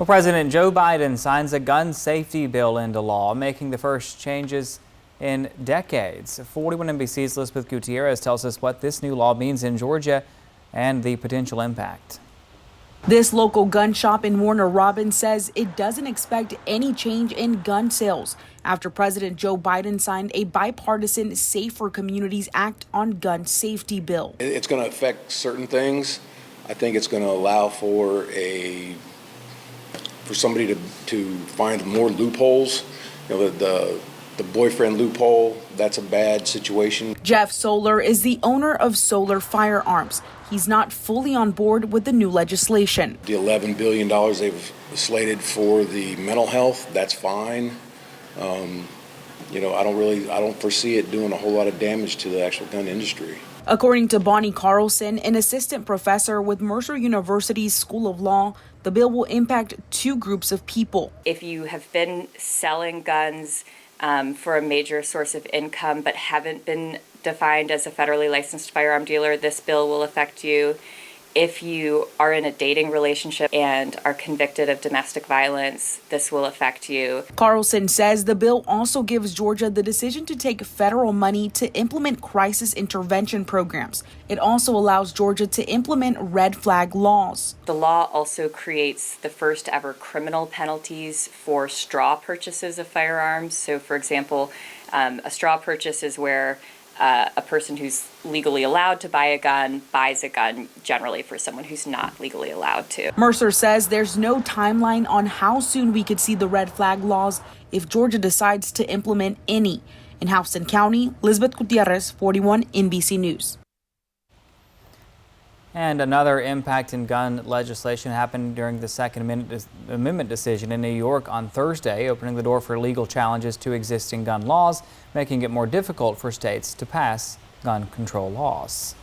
Well, President Joe Biden signs a gun safety bill into law, making the first changes in decades. 41 NBC's Elizabeth Gutierrez tells us what this new law means in Georgia and the potential impact. This local gun shop in Warner Robins says it doesn't expect any change in gun sales after President Joe Biden signed a bipartisan Safer Communities Act on gun safety bill. It's going to affect certain things. I think it's going to allow for somebody to find more loopholes. You know, the boyfriend loophole, that's a bad situation. Jeff Solar is the owner of Solar Firearms. He's not fully on board with the new legislation. The $11 billion they've slated for the mental health, that's fine. You know, I don't foresee it doing a whole lot of damage to the actual gun industry. According to Bonnie Carlson, an assistant professor with Mercer University's School of Law, the bill will impact two groups of people. If you have been selling guns for a major source of income but haven't been defined as a federally licensed firearm dealer, this bill will affect you. If you are in a dating relationship and are convicted of domestic violence, this will affect you. Carlson says the bill also gives Georgia the decision to take federal money to implement crisis intervention programs. It also allows Georgia to implement red flag laws. The law also creates the first ever criminal penalties for straw purchases of firearms. So, for example, a straw purchase is where a person who's legally allowed to buy a gun buys a gun generally for someone who's not legally allowed to. Mercer says there's no timeline on how soon we could see the red flag laws if Georgia decides to implement any. In Houston County, Elizabeth Gutierrez, 41 NBC News. And another impact in gun legislation happened during the Second Amendment decision in New York on Thursday, opening the door for legal challenges to existing gun laws, making it more difficult for states to pass gun control laws.